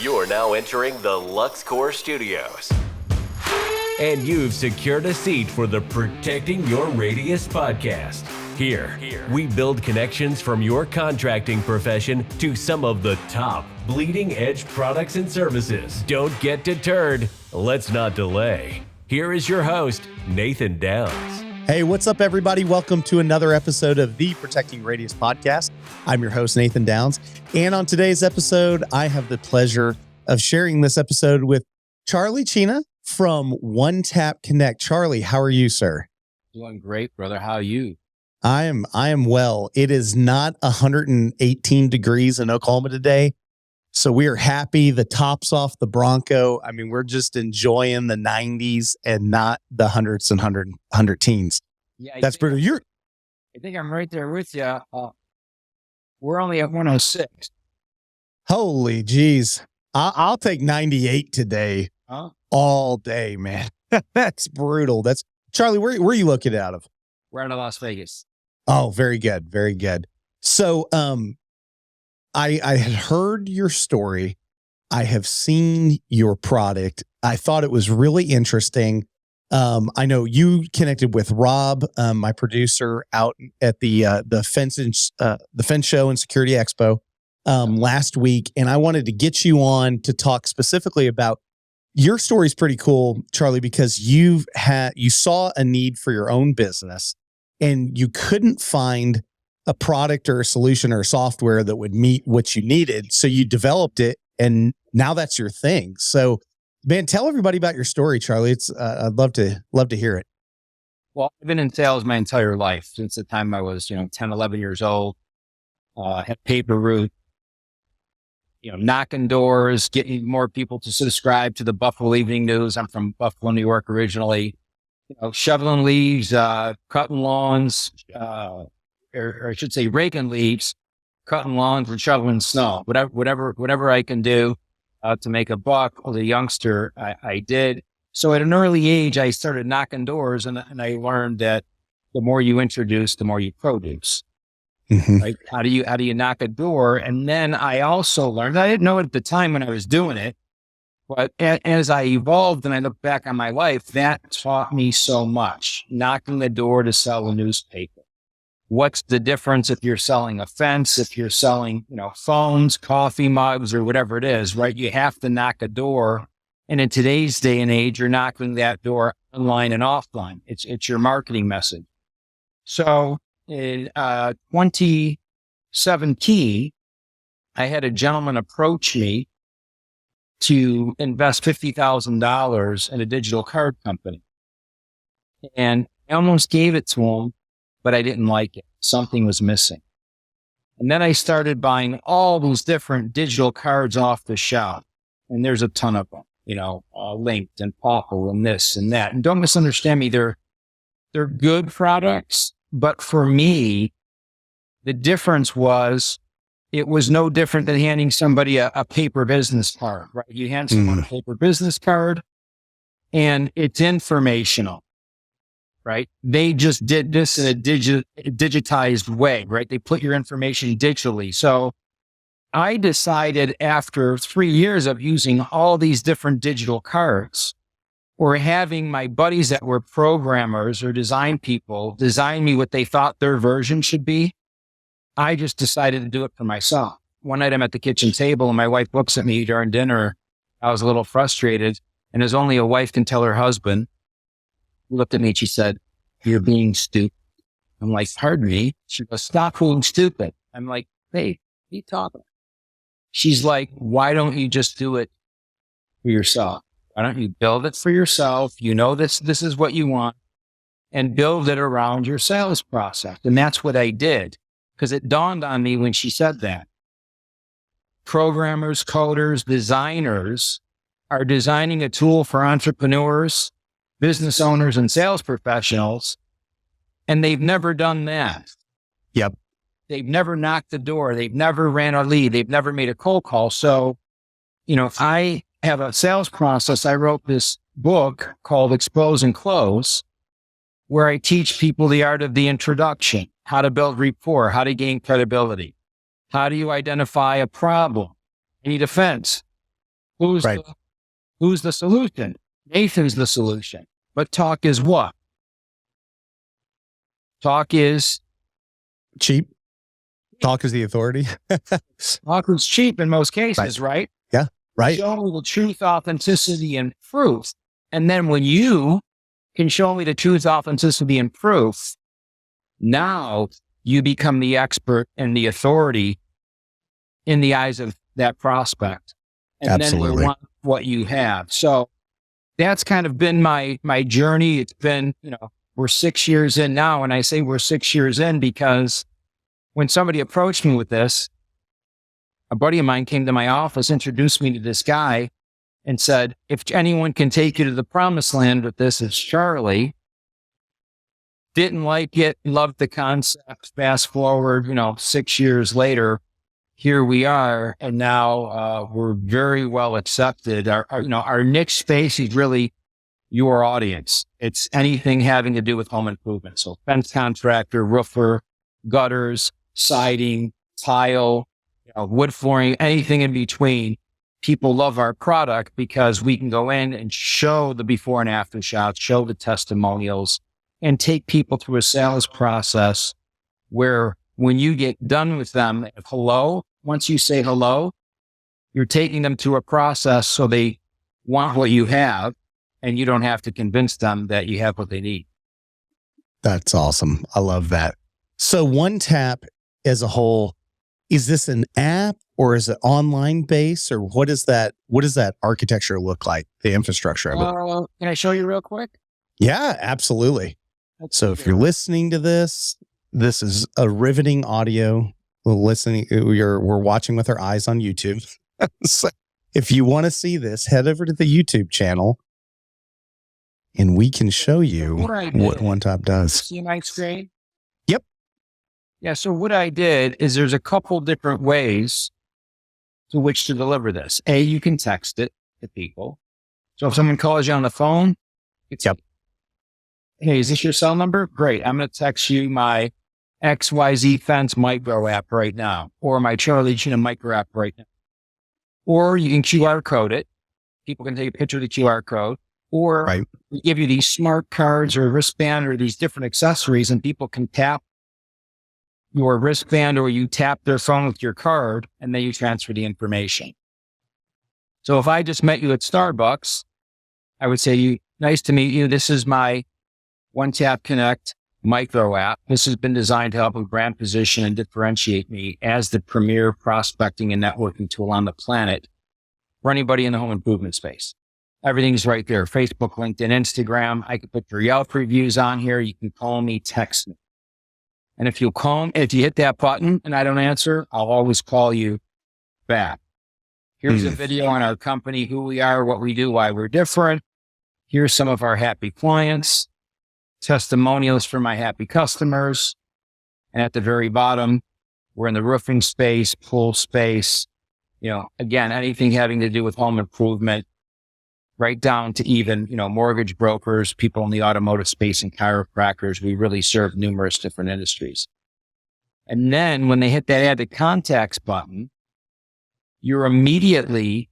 You're now entering the LuxCore Studios. And you've secured a seat for the Protecting Your Radius podcast. Here, we build connections from your contracting profession to some of the top bleeding edge products and services. Don't get deterred. Let's not delay. Here is your host, Nathan Downs. Hey, what's up, everybody? Welcome to another episode of the Protecting Radius podcast. I'm your host, Nathan Downs. And on today's episode, I have the pleasure of sharing this episode with Cina from OneTap Connect. Charlie, how are you, sir? Doing great, brother. How are you? I am well. It is not 118 degrees in Oklahoma today, so we are happy. The top's off the Bronco. I mean, we're just enjoying the 90s and not the hundreds and hundred teens. Yeah, that's brutal. I think I'm right there with you. We're only at 106. Holy geez. I'll take 98 today. Huh? All day, man. That's brutal. That's Charlie. Where are you looking out of? We're out of Las Vegas. Oh, very good. Very good. So, I had heard your story. I have seen your product. I thought it was really interesting. I know you connected with Rob, my producer, out at the Fence Show and Security Expo last week, and I wanted to get you on to talk specifically about your story. Is pretty cool, Charlie, because you saw a need for your own business, and you couldn't find a product or a solution or software that would meet what you needed. So you developed it, and now that's your thing. So, man, tell everybody about your story, Charlie. It's I'd love to hear it. Well, I've been in sales my entire life, since the time I was, 10, 11 years old. Had paper route, knocking doors, getting more people to subscribe to the Buffalo Evening News. I'm from Buffalo, New York originally. Shoveling leaves, cutting lawns, or I should say raking leaves, cutting lawns, and shoveling snow. Whatever I can do to make a buck. As a youngster, I did. So at an early age, I started knocking doors, and I learned that the more you introduce, the more you produce. Mm-hmm. Right? How do you knock a door? And then I also learned, I didn't know it at the time when I was doing it, but as I evolved and I look back on my life, that taught me so much. Knocking the door to sell a newspaper. What's the difference if you're selling a fence, if you're selling, phones, coffee mugs, or whatever it is, right? You have to knock a door. And in today's day and age, you're knocking that door online and offline. It's your marketing message. So in 2017, I had a gentleman approach me to invest $50,000 in a digital card company. And I almost gave it to him, but I didn't like it. Something was missing. And then I started buying all those different digital cards off the shelf. And there's a ton of them, Linked and Popple and this and that. And don't misunderstand me. They're good products. But for me, the difference was, it was no different than handing somebody a paper business card, right? You hand someone a paper business card and it's informational, right? They just did this in a digitized way, right? They put your information digitally. So I decided after 3 years of using all these different digital cards, or having my buddies that were programmers or design people design me what they thought their version should be, I just decided to do it for myself. One night I'm at the kitchen table and my wife looks at me during dinner. I was a little frustrated, and as only a wife can tell her husband, looked at me and she said, "You're being stupid." I'm like, "Pardon me?" She goes, "Stop being stupid." I'm like, "Hey, what are you talking about?" She's like, "Why don't you just do it for yourself? Why don't you build it for yourself? This is what you want, and build it around your sales process." And that's what I did, because it dawned on me when she said that. Programmers, coders, designers are designing a tool for entrepreneurs, business owners, and sales professionals, and they've never done that. Yep. They've never knocked the door. They've never ran a lead. They've never made a cold call. So, I have a sales process. I wrote this book called Expose and Close, where I teach people the art of the introduction, how to build rapport, how to gain credibility. How do you identify a problem? I need a fence. Who's Right. who's the solution? Nathan's the solution. But talk is what? Talk is Cheap. Talk is the authority. talk is cheap in most cases, right? Yeah. Right. Show me the truth, authenticity, and proof. And then when you can show me the truth, authenticity, and proof, now you become the expert and the authority in the eyes of that prospect. And Absolutely. then we want what you have. So that's kind of been my journey. It's been, we're 6 years in now. And I say we're 6 years in because when somebody approached me with this, a buddy of mine came to my office, introduced me to this guy and said, if anyone can take you to the promised land with this, it's Charlie. Didn't like it, loved the concept. Fast forward, 6 years later, here we are. And now we're very well accepted. Our niche space is really your audience. It's anything having to do with home improvement. So fence contractor, roofer, gutters, siding, tile, wood flooring, anything in between. People love our product because we can go in and show the before and after shots, show the testimonials, and take people through a sales process where when you get done with them, once you say hello, you're taking them through a process so they want what you have and you don't have to convince them that you have what they need. That's awesome. I love that. So OneTap as a whole, is this an app or is it online base or what does that architecture look like? The infrastructure of it? Can I show you real quick? Yeah, absolutely. So if you're listening to this is a riveting audio. We're watching with our eyes on YouTube. So if you want to see this, head over to the YouTube channel and we can show you what OneTap does. See my screen? Yep. Yeah. So what I did is there's a couple different ways to which to deliver this. You can text it to people. So if someone calls you on the phone, Yep. Hey, is this your cell number? Great. I'm going to text you my XYZ Fence micro app right now, or my Charlie Cina micro app right now. Or you can QR code it. People can take a picture of the QR code, or we give you these smart cards or wristband or these different accessories and people can tap your wristband or you tap their phone with your card and then you transfer the information. So if I just met you at Starbucks, I would say, nice to meet you. This is my OneTap Connect micro app. This has been designed to help with brand position and differentiate me as the premier prospecting and networking tool on the planet for anybody in the home improvement space. Everything's right there. Facebook, LinkedIn, Instagram. I can put your Yelp reviews on here. You can call me, text me. And if you hit that button and I don't answer, I'll always call you back. Here's a video on our company, who we are, what we do, why we're different. Here's some of our happy clients. Testimonials for my happy customers. And at the very bottom, we're in the roofing space, pool space, again, anything having to do with home improvement, right down to even, mortgage brokers, people in the automotive space and chiropractors. We really serve numerous different industries. And then when they hit that add to contacts button, you're immediately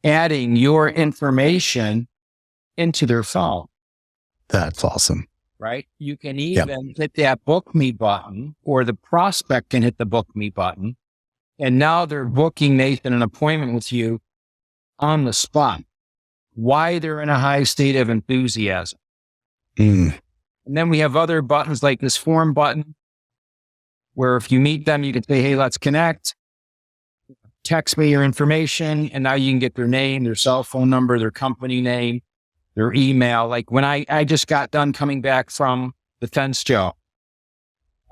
adding your information into their phone. That's awesome. Right? You can even hit that book me button, or the prospect can hit the book me button. And now they're booking Nathan an appointment with you on the spot. Why they're in a high state of enthusiasm. And then we have other buttons like this form button, where if you meet them, you can say, hey, let's connect. Text me your information. And now you can get their name, their cell phone number, their company name, their email. Like when I just got done coming back from the fence show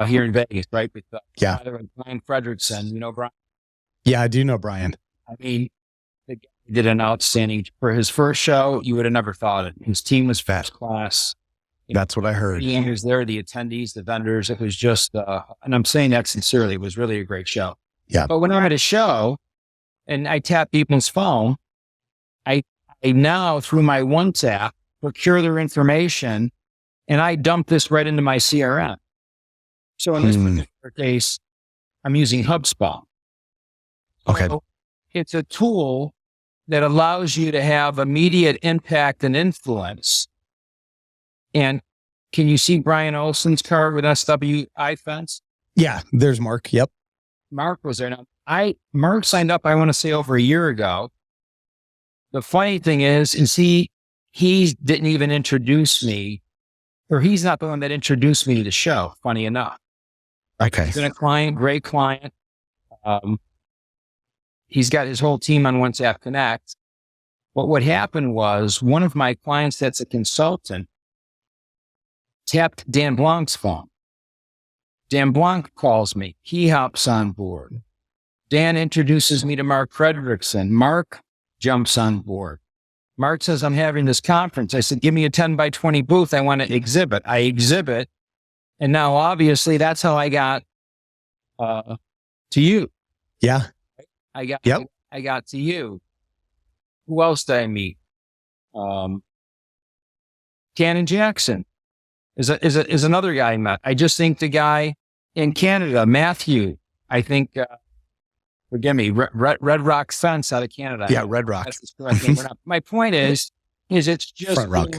here in Vegas, right? With Brian Frederickson, Brian? Yeah, I do know Brian. I mean, the guy did an outstanding, for his first show, you would have never thought it. His team was first class. That's what I heard. The was there, the attendees, the vendors. It was just, and I'm saying that sincerely, it was really a great show. Yeah. But when I'm at a show and I tap people's phone, I now, through my OneTap, procure their information, and I dump this right into my CRM. So in this particular case, I'm using HubSpot. Okay. So it's a tool that allows you to have immediate impact and influence. And can you see Brian Olson's card with S2E10? Yeah, there's Mark. Yep. Mark was there. Now, Mark signed up, I want to say, over a year ago. The funny thing is he didn't even introduce me, or he's not the one that introduced me to the show, funny enough. Okay. He's been a client, great client. He's got his whole team on OneTap Connect. But what happened was one of my clients that's a consultant tapped Dan Blanc's phone. Dan Blanc calls me. He hops on board. Dan introduces me to Mark Fredrickson. Mark jumps on board. Mark says, I'm having this conference. I said, give me a 10 by 20 booth. I want to exhibit. I exhibit. And now, obviously, that's how I got to you. Yeah. I got to you. Who else did I meet? Cannon Jackson is another guy I met. I just think the guy in Canada, Matthew, I think, forgive me, Red Rock Fence out of Canada. Yeah, Red Rock. That's the correct name. My point is it's just like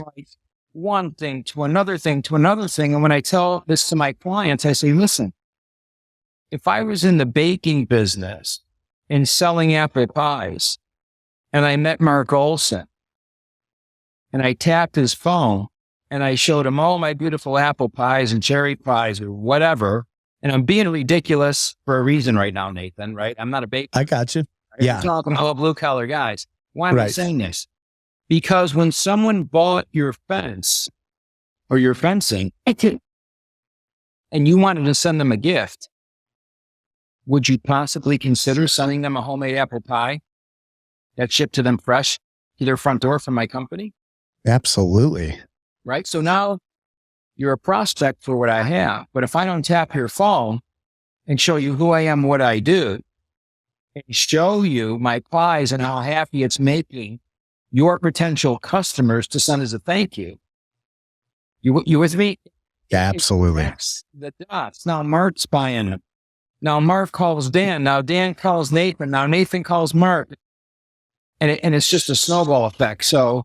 one thing to another thing to another thing. And when I tell this to my clients, I say, listen, if I was in the baking business and selling apple pies and I met Mark Olson and I tapped his phone and I showed him all my beautiful apple pies and cherry pies or whatever, and I'm being ridiculous for a reason right now, Nathan, right? I'm not a baker. I got you. Yeah. I'm talking all blue collar guys. Why am I saying this? Because when someone bought your fence or your fencing and you wanted to send them a gift, would you possibly consider sending them a homemade apple pie that's shipped to them fresh to their front door from my company? Absolutely. Right? So now you're a prospect for what I have. But if I don't tap your phone and show you who I am, what I do, and show you my pies and how happy it's making your potential customers to send as a thank you. You with me? Yeah, absolutely. The dots. Now Mark's buying them. Now Mark calls Dan. Now Dan calls Nathan. Now Nathan calls Mark. And it's just a snowball effect. So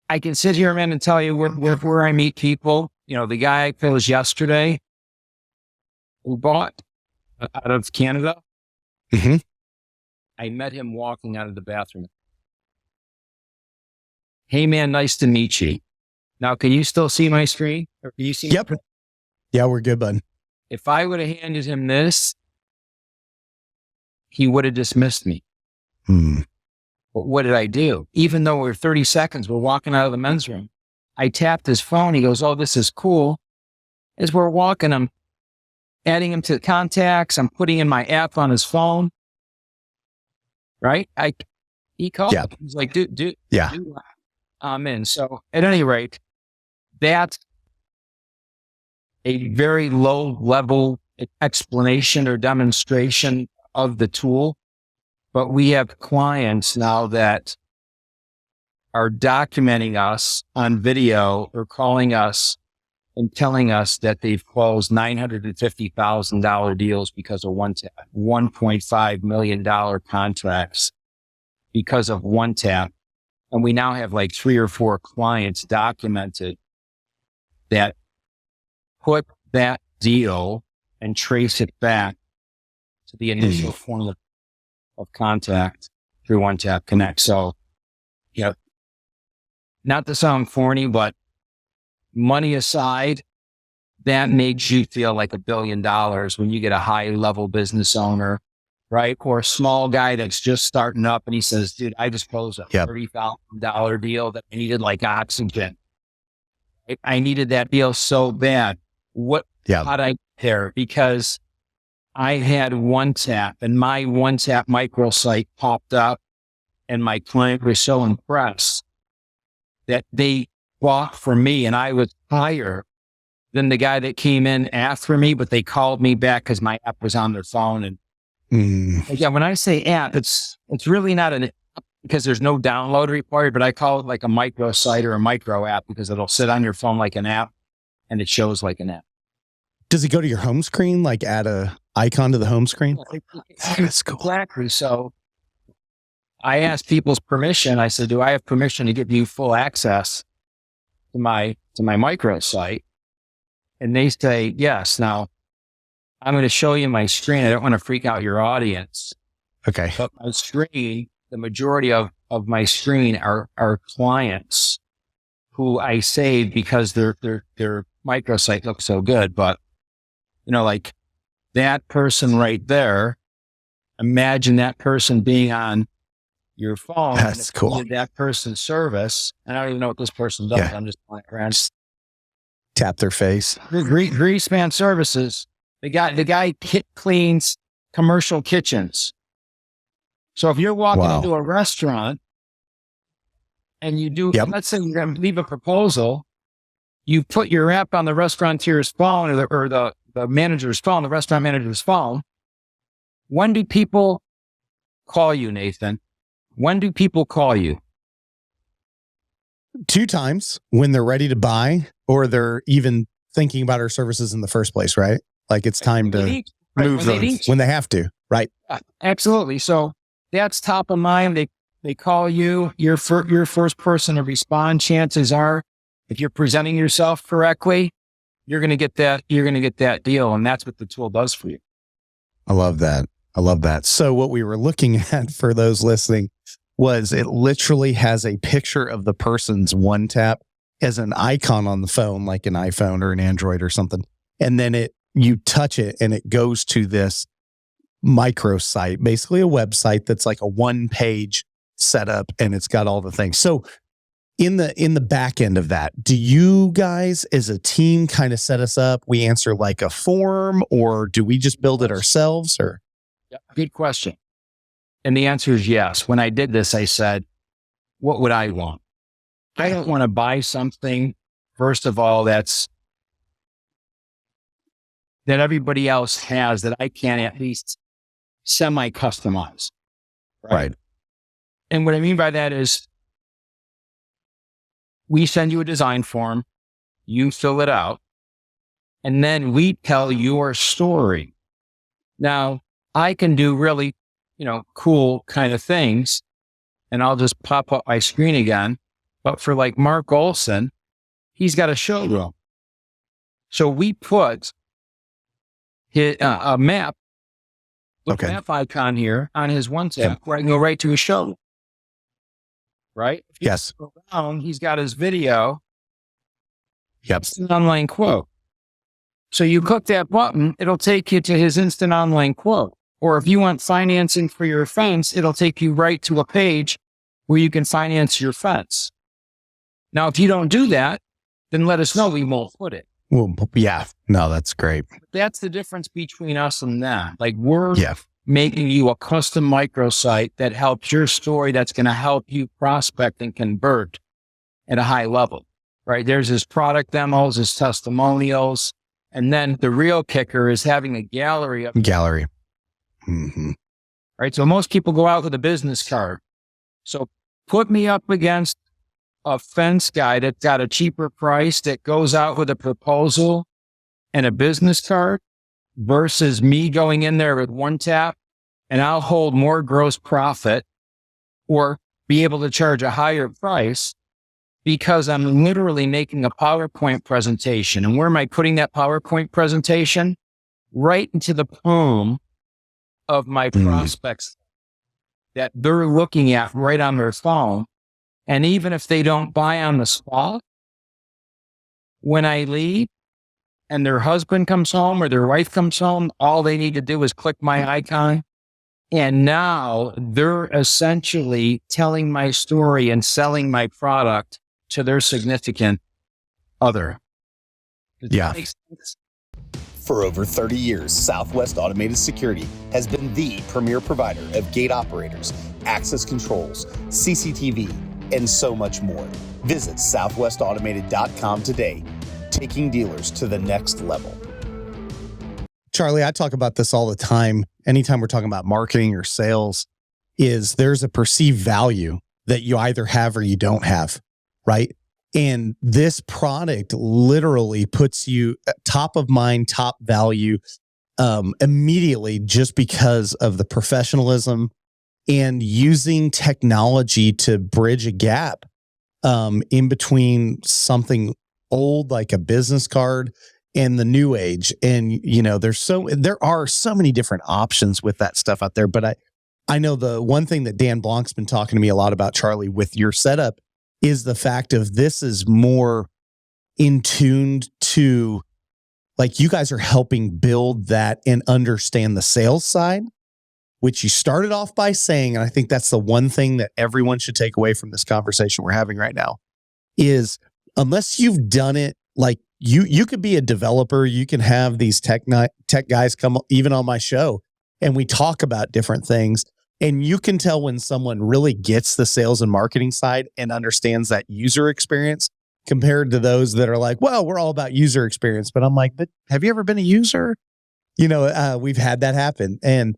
I can sit here, man, and tell you where I meet people. You know, the guy I closed yesterday who bought out of Canada. Mm-hmm. I met him walking out of the bathroom. Hey, man, nice to meet you. Now, can you still see my screen? Or can you see? Yep. Yeah, we're good, bud. If I would have handed him this, he would have dismissed me. But what did I do? Even though we're 30 seconds, we're walking out of the men's room. I tapped his phone. He goes, oh, this is cool. As we're walking, I'm adding him to contacts. I'm putting in my app on his phone. Right? He called. Yeah. He's like, dude, yeah. I'm in. So at any rate, that's a very low level explanation or demonstration of the tool. But we have clients now that are documenting us on video or calling us and telling us that they've closed $950,000 deals because of OneTap, $1.5 million contracts because of OneTap. And we now have like 3 or 4 clients documented that put that deal and trace it back to the initial form of contact through OneTap Connect. So, you know, not to sound corny, but money aside, that makes you feel like $1 billion when you get a high level business owner, right? Or a small guy that's just starting up and he says, dude, I just closed a $30,000 deal that I needed like oxygen. I needed that deal so bad. How'd I get there? Because I had OneTap and my OneTap microsite popped up and my client was so impressed that they bought from me and I was higher than the guy that came in after me, but they called me back because my app was on their phone. And again, when I say app, it's really not an app because there's no download required, but I call it like a microsite or a micro app because it'll sit on your phone like an app and it shows like an app. Does it go to your home screen? Like add a icon to the home screen? That's cool. Exactly. So I asked people's permission. I said, do I have permission to give you full access to my microsite? And they say, yes. Now I'm going to show you my screen. I don't want to freak out your audience. Okay. But my screen, the majority of my screen are clients who I saved because their microsite looks so good. But, like that person right there, imagine that person being on your phone. That's cool. That person's service. And I don't even know what this person does. Yeah. I'm just playing around. Tap their face. Greasepan Services. The guy cleans commercial kitchens. So if you're walking into a restaurant and you do, let's say you're going to leave a proposal, you put your app on the restaurateur's phone or the manager's phone, the restaurant manager's phone. When do people call you, Nathan? When do people call you? 2 times, when they're ready to buy or they're even thinking about our services in the first place, right? Like it's time to move those when they have to, right? Absolutely. So that's top of mind. They call you, you're first person to respond. Chances are, if you're presenting yourself correctly, you're going to get that deal. And that's what the tool does for you. I love that. So what we were looking at for those listening was it literally has a picture of the person's OneTap as an icon on the phone, like an iPhone or an Android or something. And then you touch it and it goes to this microsite, basically a website that's like a 1-page setup, and it's got all the things. So in the back end of that, do you guys as a team kind of set us up? We answer like a form, or do we just build it ourselves? Or good question. And the answer is yes. When I did this, I said, what would I want? I don't want to buy something, first of all, that everybody else has that I can at least semi-customize. Right. And what I mean by that is we send you a design form, you fill it out, and then we tell your story. Now, I can do really, cool kind of things, and I'll just pop up my screen again. But for like Mark Olson, he's got a showroom. So we put a map, map icon here on his OneTep, where I can go right to his showroom. Right? Yes. He's got his video. Yep. It's an online quote. So you click that button, it'll take you to his instant online quote. Or if you want financing for your fence, it'll take you right to a page where you can finance your fence. Now, if you don't do that, then let us know. We won't put it. Well, yeah. No, that's great. That's the difference between us and them. Like we're making you a custom microsite that helps your story, that's going to help you prospect and convert at a high level, right? There's his product demos, his testimonials. And then the real kicker is having a gallery. Mm-hmm. Right. So most people go out with a business card. So put me up against a fence guy that's got a cheaper price that goes out with a proposal and a business card versus me going in there with OneTap, and I'll hold more gross profit or be able to charge a higher price because I'm literally making a PowerPoint presentation. And where am I putting that PowerPoint presentation? Right into the palm of my prospects that they're looking at right on their phone. And even if they don't buy on the spot, when I leave and their husband comes home or their wife comes home, all they need to do is click my icon. And now they're essentially telling my story and selling my product to their significant other. Yeah. For over 30 years, Southwest Automated Security has been the premier provider of gate operators, access controls, CCTV, and so much more. Visit southwestautomated.com today, taking dealers to the next level. Charlie, I talk about this all the time. Anytime we're talking about marketing or sales, is there's a perceived value that you either have or you don't have, right? And this product literally puts you top of mind, top value immediately, just because of the professionalism and using technology to bridge a gap in between something old like a business card and the new age. And, there are so many different options with that stuff out there. But I know the one thing that Dan Blanc's been talking to me a lot about, Charlie, with your setup is the fact of this is more in tuned to, like, you guys are helping build that and understand the sales side, which you started off by saying, and I think that's the one thing that everyone should take away from this conversation we're having right now, is unless you've done it, like you could be a developer, you can have these tech guys come even on my show and we talk about different things. And you can tell when someone really gets the sales and marketing side and understands that user experience compared to those that are like, well, we're all about user experience. But I'm like, but have you ever been a user? We've had that happen. And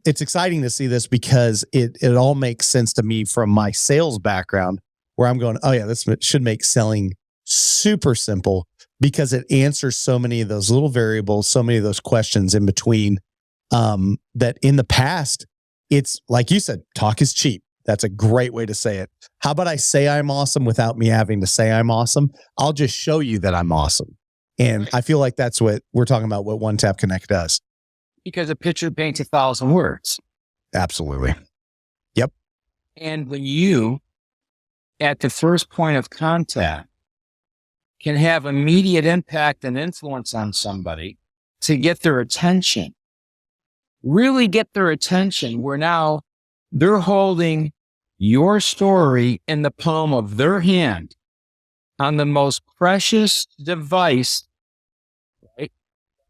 it's exciting to see this because it all makes sense to me from my sales background, where I'm going, oh yeah, this should make selling super simple because it answers so many of those little variables, so many of those questions in between, that in the past, it's like you said, talk is cheap. That's a great way to say it. How about I say I'm awesome without me having to say I'm awesome? I'll just show you that I'm awesome. And I feel like that's what we're talking about, what OneTap Connect does. Because a picture paints 1,000 words. Absolutely. Yep. And when you, at the first point of contact, can have immediate impact and influence on somebody to get their attention, really get their attention, where now they're holding your story in the palm of their hand on the most precious device, right?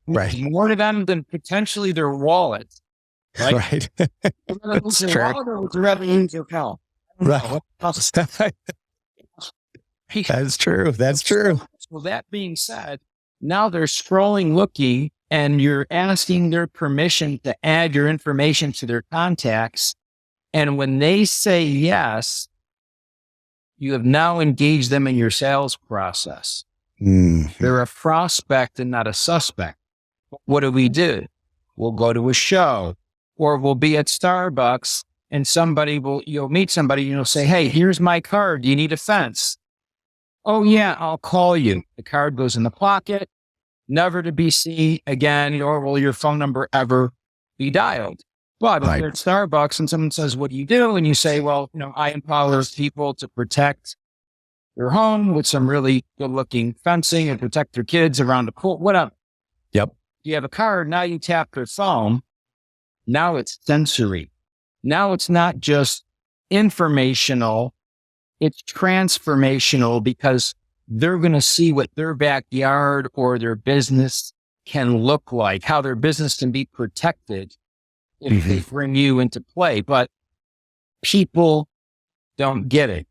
Right. More to them than potentially their wallet. Right. That's true. Right. That's true. That's true. So that being said, now they're scrolling, looking, and you're asking their permission to add your information to their contacts. And when they say yes, you have now engaged them in your sales process. They're a prospect and not a suspect. What do? We'll go to a show, or we'll be at Starbucks, and you'll meet somebody, and you'll say, hey, here's my card. Do you need a fence? Oh yeah, I'll call you. The card goes in the pocket, never to be seen again, nor will your phone number ever be dialed. But if you're at Starbucks and someone says, what do you do? And you say, well, I empower people to protect their home with some really good looking fencing and protect their kids around the pool, whatever. Yep. You have a card. Now you tap their phone. Now it's sensory. Now it's not just informational. It's transformational, because they're going to see what their backyard or their business can look like, how their business can be protected if they bring you into play. But people don't get it.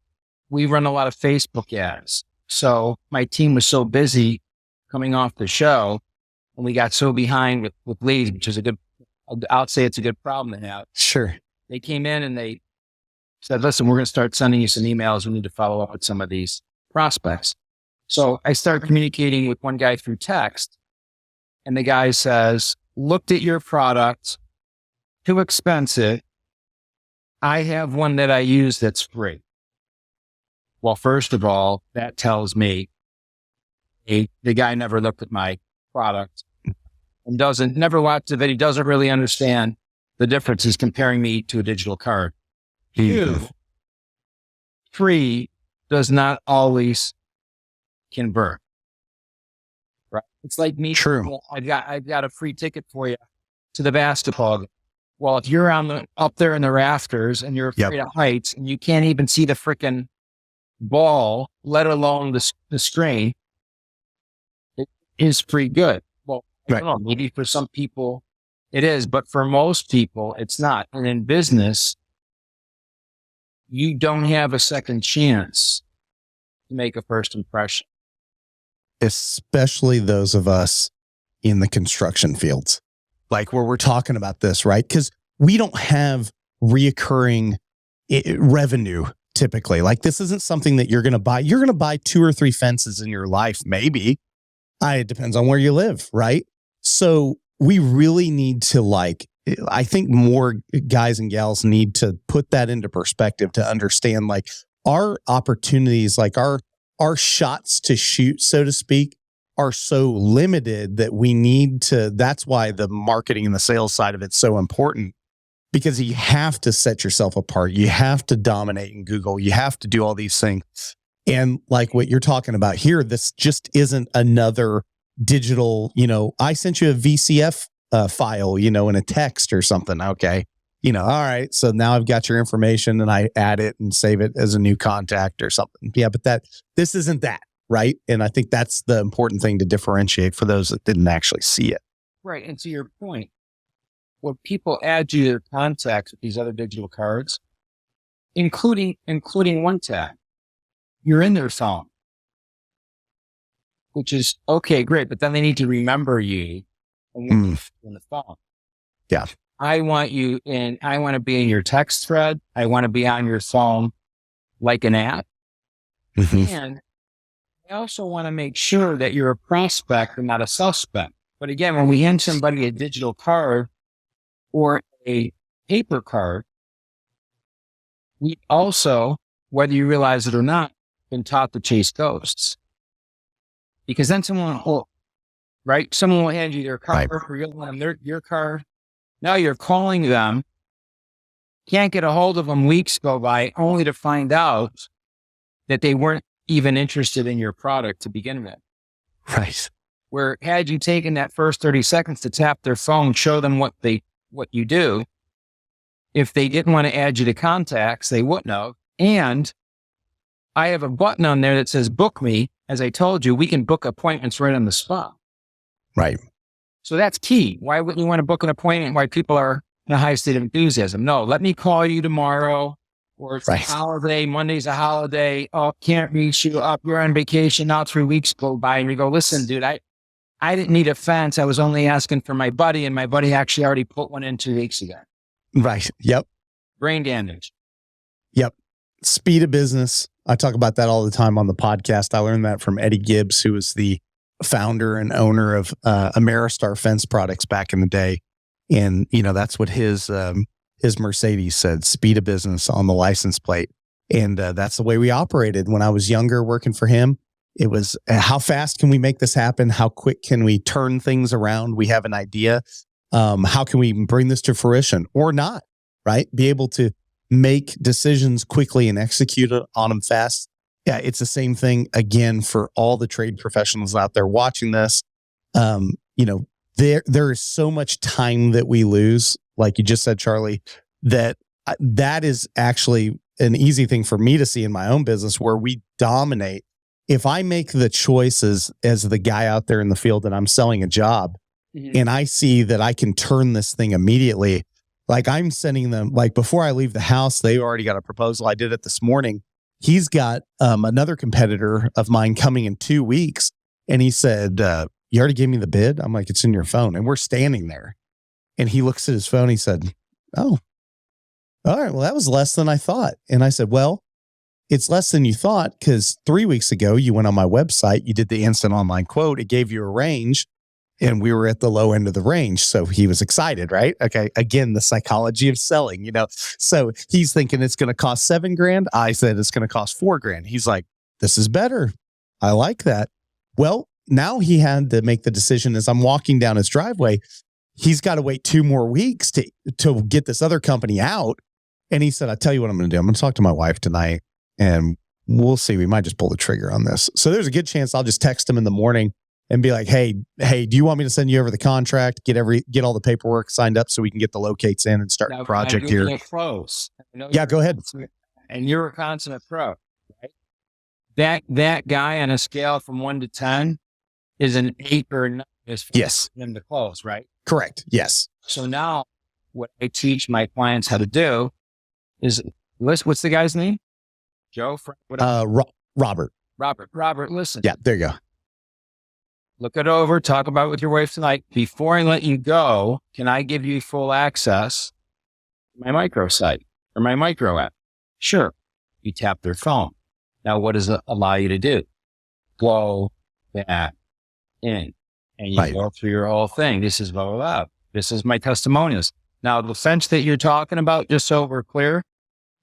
We run a lot of Facebook ads. So my team was so busy coming off the show, and we got so behind with leads, which is I'll say it's a good problem to have. Sure. They came in and they said, listen, we're going to start sending you some emails. We need to follow up with some of these prospects. So I started communicating with one guy through text, and the guy says, looked at your product, too expensive. I have one that I use that's free. Well, first of all, that tells me the guy never looked at my product and never watched the video, doesn't really understand the differences comparing me to a digital card. Free does not always convert. Right? It's like me. True. I've got a free ticket for you to the basketball game. Well, if you're up there in the rafters and you're afraid of heights and you can't even see the frickin' ball, let alone the screen, it is pretty good. Well, I don't know, maybe for some people it is, but for most people it's not. And in business, you don't have a second chance to make a first impression. Especially those of us in the construction fields, like where we're talking about this, right? Because we don't have reoccurring revenue typically. Like, this isn't something that you're going to buy. You're going to buy 2 or 3 fences in your life, maybe. It depends on where you live, right? So we really need to, like, I think more guys and gals need to put that into perspective to understand, like, our opportunities, like our shots to shoot, so to speak, are so limited that we need to, that's why the marketing and the sales side of it's so important, because you have to set yourself apart. You have to dominate in Google. You have to do all these things. And like what you're talking about here, this just isn't another digital, I sent you a VCF file, in a text or something. Okay. All right. So now I've got your information and I add it and save it as a new contact or something. Yeah. But this isn't that. Right. And I think that's the important thing to differentiate for those that didn't actually see it. Right. And to your point, when people add you to their contacts with these other digital cards, including OneTap, you're in their phone, which is okay, great. But then they need to remember you in the phone. Yeah. I want you in, I want to be in your text thread. I want to be on your phone like an app. Mm-hmm. And I also want to make sure that you're a prospect and not a suspect. But again, when we hand somebody a digital card or a paper card, we also, whether you realize it or not, been taught to chase ghosts. Because then someone will hand you their card, or you'll hand them your card. Now you're calling them, can't get a hold of them, weeks go by, only to find out that they weren't even interested in your product to begin with. Right. Where had you taken that first 30 seconds to tap their phone, show them what you do, if they didn't want to add you to contacts, they wouldn't have. And I have a button on there that says book me. As I told you, we can book appointments right on the spot. Right. So that's key. Why wouldn't you want to book an appointment? Why people are in a high state of enthusiasm? No, let me call you tomorrow. Or it's a holiday, Monday's a holiday. Oh, can't reach you up. You're on vacation. Now 3 weeks go by and you go, listen, dude, I didn't need a fence. I was only asking for my buddy, and my buddy actually already put one in 2 weeks ago. Right. Yep. Brain damage. Yep. Speed of business. I talk about that all the time on the podcast. I learned that from Eddie Gibbs, who was the founder and owner of Ameristar Fence Products back in the day. And, that's what his Mercedes said, speed of business on the license plate. And that's the way we operated. When I was younger working for him, it was how fast can we make this happen? How quick can we turn things around? We have an idea. How can we bring this to fruition or not, right? Be able to make decisions quickly and execute on them fast. Yeah, it's the same thing again for all the trade professionals out there watching this. There is so much time that we lose, like you just said, Charlie, that is actually an easy thing for me to see in my own business where we dominate. If I make the choices as the guy out there in the field that I'm selling a job, and I see that I can turn this thing immediately, like I'm sending them, like before I leave the house, they already got a proposal. I did it this morning. He's got another competitor of mine coming in 2 weeks. And he said, you already gave me the bid? I'm like, it's in your phone. And we're standing there. And he looks at his phone. He said, oh, all right. Well, that was less than I thought. And I said, well, it's less than you thought because 3 weeks ago, you went on my website, you did the instant online quote. It gave you a range and we were at the low end of the range. So he was excited, right? Okay. Again, the psychology of selling, so he's thinking it's going to cost $7,000. I said, it's going to cost $4,000. He's like, this is better. I like that. Well, now he had to make the decision as I'm walking down his driveway. He's got to wait 2 more weeks to get this other company out. And he said, I'll tell you what I'm going to do. I'm going to talk to my wife tonight and we'll see. We might just pull the trigger on this. So there's a good chance I'll just text him in the morning and be like, hey, do you want me to send you over the contract, get all the paperwork signed up so we can get the locates in and start the project here? Yeah, go ahead. And you're a consummate pro, right? That guy on a scale from 1 to 10 is an 8 or a 9 yes. for them to close, right? Correct. Yes. So now what I teach my clients how to do is, what's the guy's name? Joe? Robert. Robert, listen. Yeah, there you go. Look it over, talk about it with your wife tonight. Before I let you go, can I give you full access to my micro site or my micro app? Sure. you tap their phone. Now, what does it allow you to do? Go back in and you go through your whole thing. This is blah, blah, blah. This is my testimonials. Now, the fence that you're talking about, just so we're clear,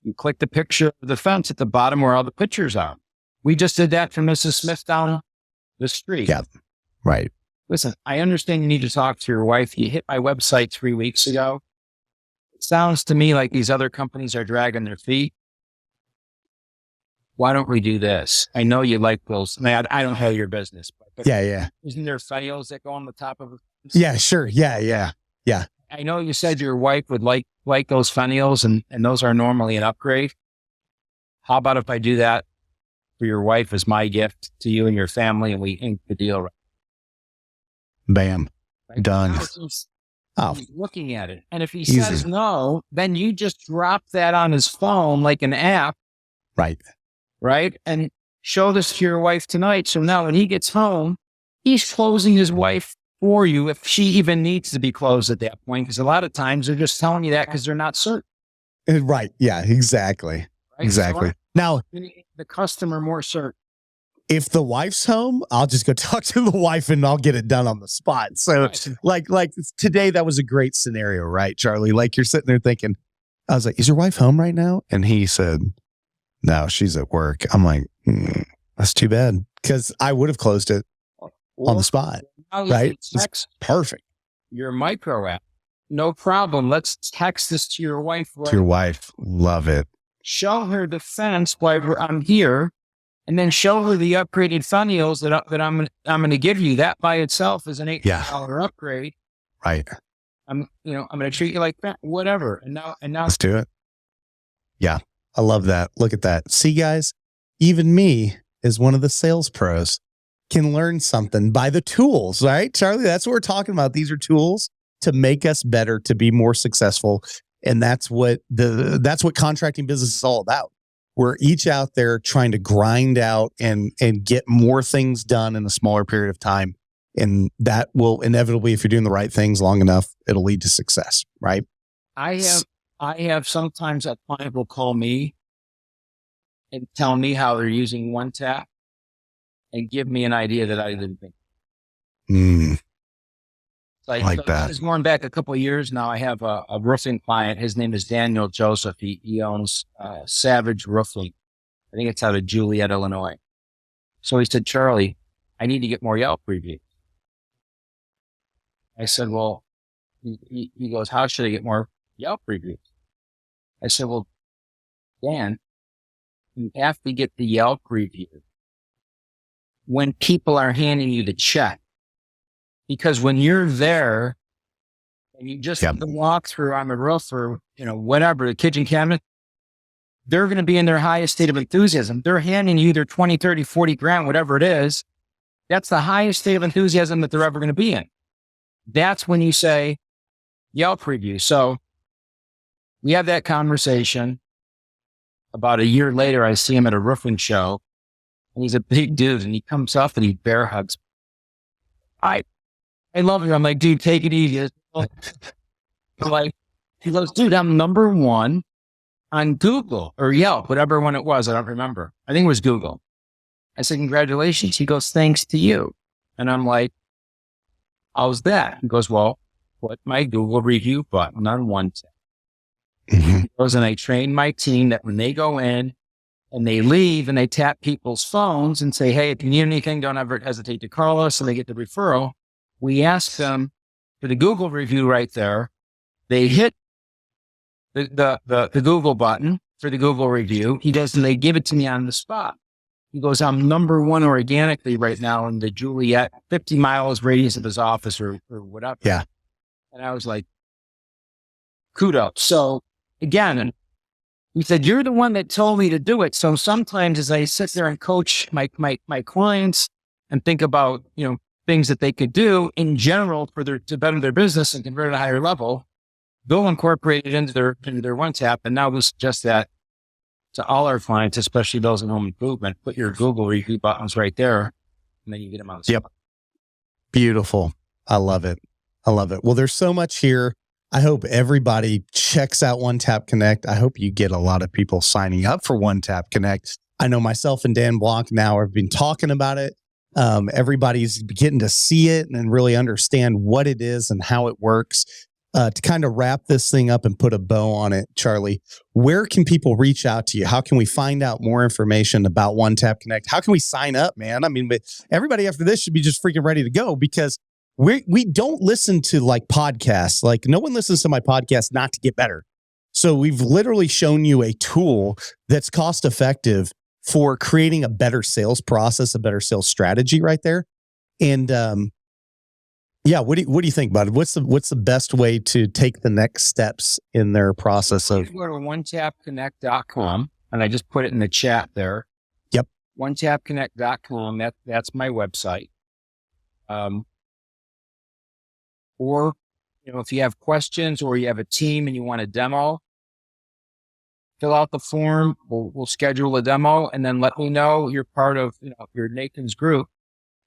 you click the picture of the fence at the bottom where all the pictures are. We just did that for Mrs. Smith down the street. Yeah. Right. Listen, I understand you need to talk to your wife. You hit my website 3 weeks ago. It sounds to me like these other companies are dragging their feet. Why don't we do this? I know you like those. I don't have your business. But Yeah. Isn't there fennials that go on the top of it? Yeah, sure. Yeah. I know you said your wife would like those fennials, and those are normally an upgrade. How about if I do that for your wife as my gift to you and your family, and we ink the deal? Bam. Right? Done. He's looking at it. And if he says Easy. no, then you just drop that on his phone like an app. Right. And show this to your wife tonight. So now when he gets home, he's closing his wife for you if she even needs to be closed at that point. Because a lot of times they're just telling you that because they're not certain. Right. Yeah, exactly. Right? Exactly. So Now, the customer more certain. if the wife's home, I'll just go talk to the wife and I'll get it done on the spot. So like today, that was a great scenario, right, Charlie? Like you're sitting there thinking, I was like, is your wife home right now? And he said, no, she's at work. I'm like, that's too bad. Because I would have closed it on the spot. Right? It's perfect. Your micro app. No problem. Let's text this to your wife. To your wife. Love it. Show her the fence while I'm here, and then show her the upgraded fennials that I'm going to give you. That by itself is an $8 upgrade. Right. I'm going to treat you like that, whatever. And now let's do it. Yeah. I love that. Look at that. See, guys, even me as one of the sales pros can learn something by the tools, right? Charlie, that's what we're talking about. These are tools to make us better, to be more successful. And that's what contracting business is all about. We're each out there trying to grind out and get more things done in a smaller period of time. And that will inevitably, if you're doing the right things long enough, it'll lead to success, right? I have sometimes a client will call me and tell me how they're using OneTap and give me an idea that I didn't think. I like that. It's going back a couple of years now. I have a roofing client. His name is Daniel Joseph. He owns Savage Roofing. I think it's out of Juliet, Illinois. So he said, Charlie, I need to get more Yelp reviews. I said, well, he goes, how should I get more Yelp reviews? I said, well, Dan, you have to get the Yelp review when people are handing you the check. Because when you're there and you just walk through on the roof or, whatever, the kitchen cabinet, they're going to be in their highest state of enthusiasm. They're handing you their 20, 30, 40 grand, whatever it is. That's the highest state of enthusiasm that they're ever going to be in. That's when you say Yelp review. So we have that conversation. About a year later, I see him at a roofing show, and he's a big dude, and he comes up and he bear hugs. I love him. I'm like, dude, take it easy. He goes, dude, I'm number one on Google or Yelp, whatever one it was. I don't remember. I think it was Google. I said, congratulations. He goes, thanks to you. And I'm like, how's that? He goes, well, put my Google review button on OneTap. He goes, and I train my team that when they go in and they leave and they tap people's phones and say, hey, if you need anything, don't ever hesitate to call us. And they get the referral. We ask them for the Google review right there. They hit the Google button for the Google review. He does, and they give it to me on the spot. He goes, I'm number one organically right now in the Juliet, 50 miles radius of his office or whatever. Yeah. And I was like, kudos. So again, he said, you're the one that told me to do it. So sometimes as I sit there and coach my clients and think about, things that they could do in general to better their business and convert at a higher level, they'll incorporate it into their OneTap. And now we'll suggest that to all our clients, especially those in home improvement. Put your Google review buttons right there, and then you get them on the spot. Beautiful. I love it. Well, there's so much here. I hope everybody checks out OneTap Connect. I hope you get a lot of people signing up for OneTap Connect. I know myself and Dan Block now have been talking about it. Everybody's getting to see it and really understand what it is and how it works. To kind of wrap this thing up and put a bow on it, Charlie, where can people reach out to you? How can we find out more information about OneTap Connect? How can we sign up, man? I mean, but everybody after this should be just freaking ready to go, because we don't listen to like podcasts. Like, no one listens to my podcast not to get better. So we've literally shown you a tool that's cost effective for creating a better sales process, a better sales strategy right there. And yeah, what do you think about it? What's the best way to take the next steps in their process of? You go to onetapconnect.com, and I just put it in the chat there. Yep. Onetapconnect.com. That's my website. Or, if you have questions or you have a team and you want a demo, fill out the form. We'll schedule a demo, and then let me know you're part of, your Nathan's group,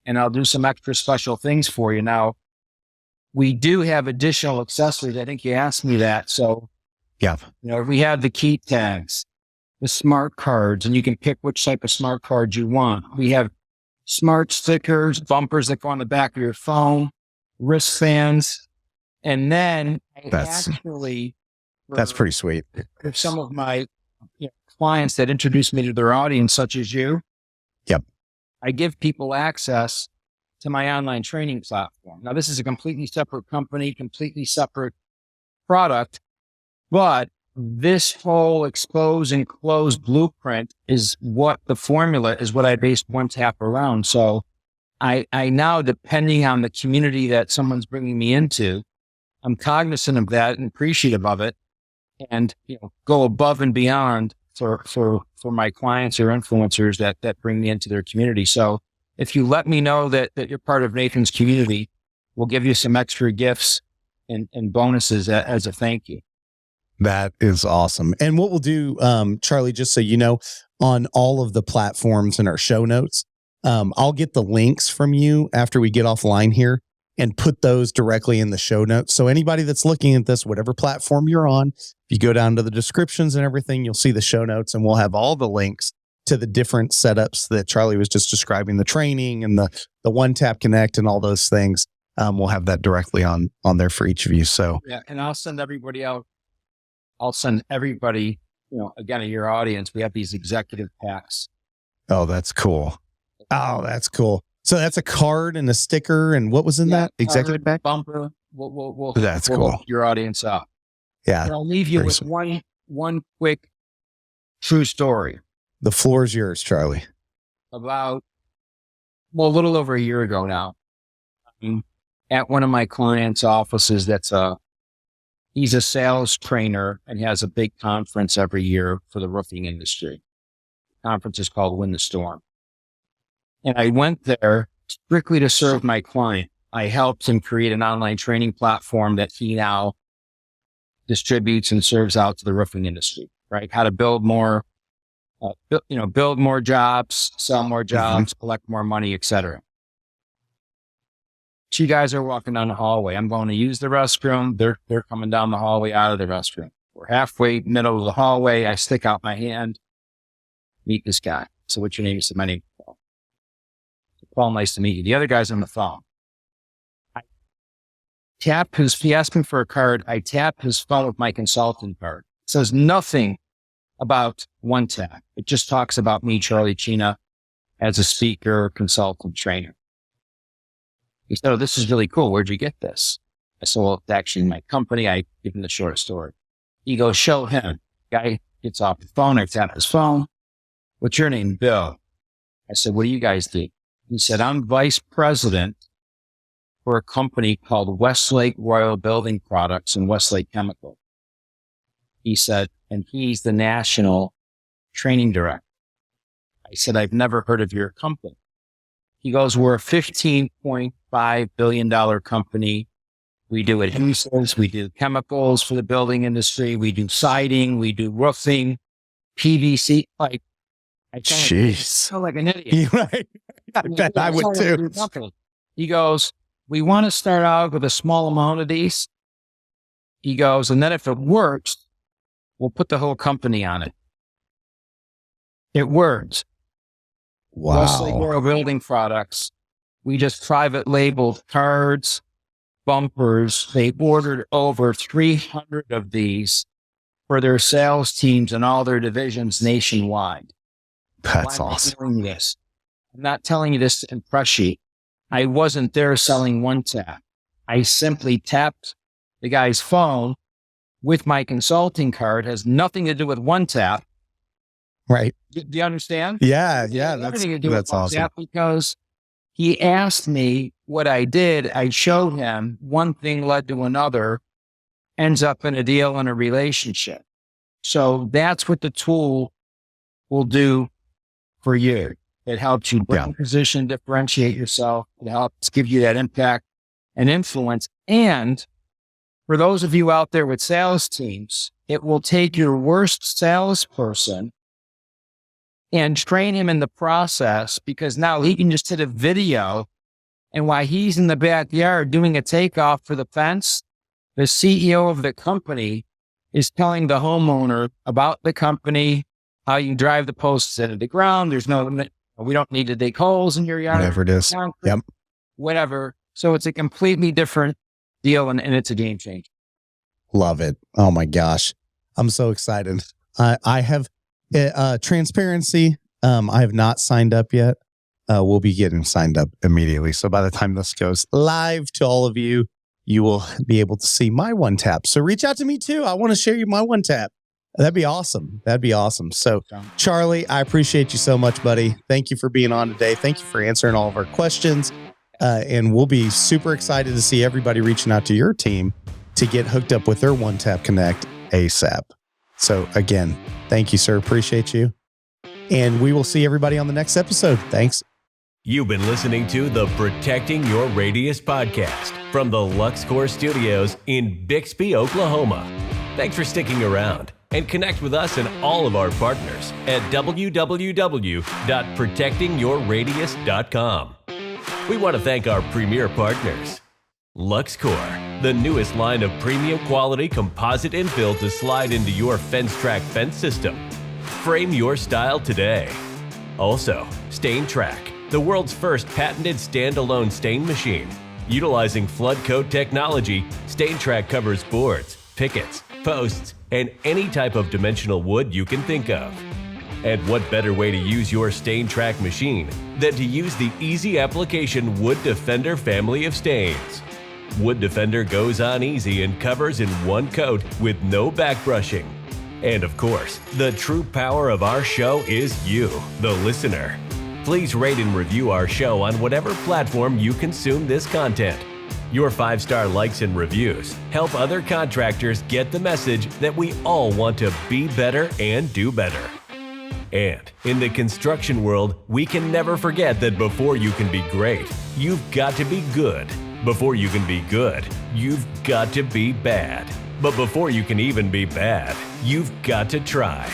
and I'll do some extra special things for you. Now, we do have additional accessories. I think you asked me that. So, yeah, we have the key tags, the smart cards, and you can pick which type of smart card you want. We have smart stickers, bumpers that go on the back of your phone, wristbands, and then that's pretty sweet. For some of my clients that introduce me to their audience, such as you, yep, I give people access to my online training platform. Now, this is a completely separate company, completely separate product, but this whole expose and close blueprint is what the formula is, what I based OneTap around. So I now, depending on the community that someone's bringing me into, I'm cognizant of that and appreciative of it, and go above and beyond for my clients or influencers that bring me into their community. So if you let me know that you're part of Nathan's community, we'll give you some extra gifts and bonuses as a thank you. That is awesome. And what we'll do, Charlie, just so you know, on all of the platforms in our show notes, I'll get the links from you after we get offline here and put those directly in the show notes. So anybody that's looking at this, whatever platform you're on, if you go down to the descriptions and everything, you'll see the show notes, and we'll have all the links to the different setups that Charlie was just describing, the training and the OneTap Connect and all those things. We'll have that directly on there for each of you. So yeah, and I'll send everybody out. I'll send everybody, again, in your audience, we have these executive packs. Oh, that's cool. Oh, that's cool. So that's a card and a sticker, and what was in that executive pack? Bumper. We'll that's cool. Hook your audience up. Yeah. And I'll leave you with one quick true story. The floor is yours, Charlie. About, a little over a year ago now, at one of my clients' offices, he's a sales trainer and has a big conference every year for the roofing industry. The conference is called Win the Storm. And I went there strictly to serve my client. I helped him create an online training platform that he now distributes and serves out to the roofing industry, right? How to build more, build more jobs, sell more jobs, collect more money, et cetera. Two guys are walking down the hallway. I'm going to use the restroom. They're coming down the hallway out of the restroom. We're halfway middle of the hallway. I stick out my hand, meet this guy. So what's your name? He said, my name is Paul. Paul, nice to meet you. The other guy's on the phone. He asked me for a card. I tap his phone with my consultant card. It says nothing about OneTap. It just talks about me, Charlie Cina, as a speaker, consultant, trainer. He said, oh, this is really cool. Where'd you get this? I said, well, it's actually my company. I give him the short story. He goes, show him. Guy gets off the phone. I tap his phone. What's your name? Bill. I said, what do you guys do? He said, I'm vice president for a company called Westlake Royal Building Products and Westlake Chemical. He said, and he's the national training director. I said, I've never heard of your company. He goes, we're a $15.5 billion company. We do adhesives. We do chemicals for the building industry. We do siding. We do roofing, PVC. Like, I feel like an idiot. Right. I bet I would too. He goes, we want to start out with a small amount of these. He goes, and then if it works, we'll put the whole company on it. It works. Wow. Mostly Royal Building Products. We just private labeled cards, bumpers. They ordered over 300 of these for their sales teams and all their divisions nationwide. That's Why am I awesome. doing this? I'm not telling you this to impress you. I wasn't there selling OneTap. I simply tapped the guy's phone with my consulting card. It has nothing to do with OneTap. Right. Do you understand? Yeah. That's awesome. Because he asked me what I did. I showed him one thing led to another, ends up in a deal and a relationship. So that's what the tool will do for you. It helps you brand position, differentiate yourself. It helps give you that impact and influence. And for those of you out there with sales teams, it will take your worst salesperson and train him in the process, because now he can just hit a video, and while he's in the backyard doing a takeoff for the fence, the CEO of the company is telling the homeowner about the company, how you drive the posts into the ground. We don't need to dig holes in your yard. Whatever it is. Concrete, whatever. So it's a completely different deal, and it's a game changer. Love it. Oh my gosh. I'm so excited. I have transparency. I have not signed up yet. We'll be getting signed up immediately. So by the time this goes live to all of you, you will be able to see my OneTap. So reach out to me too. I want to share you my OneTap. That'd be awesome. So Charlie, I appreciate you so much, buddy. Thank you for being on today. Thank you for answering all of our questions. And we'll be super excited to see everybody reaching out to your team to get hooked up with their OneTap Connect ASAP. So again, thank you, sir. Appreciate you. And we will see everybody on the next episode. Thanks. You've been listening to the Protecting Your Radius podcast from the LuxCore Studios in Bixby, Oklahoma. Thanks for sticking around, and connect with us and all of our partners at www.protectingyourradius.com. We want to thank our premier partners. LuxCore, the newest line of premium quality composite infill to slide into your fence track fence system. Frame your style today. Also, Stain Track, the world's first patented standalone stain machine. Utilizing flood coat technology, Stain Track covers boards, pickets, posts, and any type of dimensional wood you can think of. And what better way to use your Stain Track machine than to use the easy application Wood Defender family of stains. Wood Defender goes on easy and covers in one coat with no backbrushing. And of course, the true power of our show is you, the listener. Please rate and review our show on whatever platform you consume this content. Your 5-star likes and reviews help other contractors get the message that we all want to be better and do better. And in the construction world, we can never forget that before you can be great, you've got to be good. Before you can be good, you've got to be bad. But before you can even be bad, you've got to try.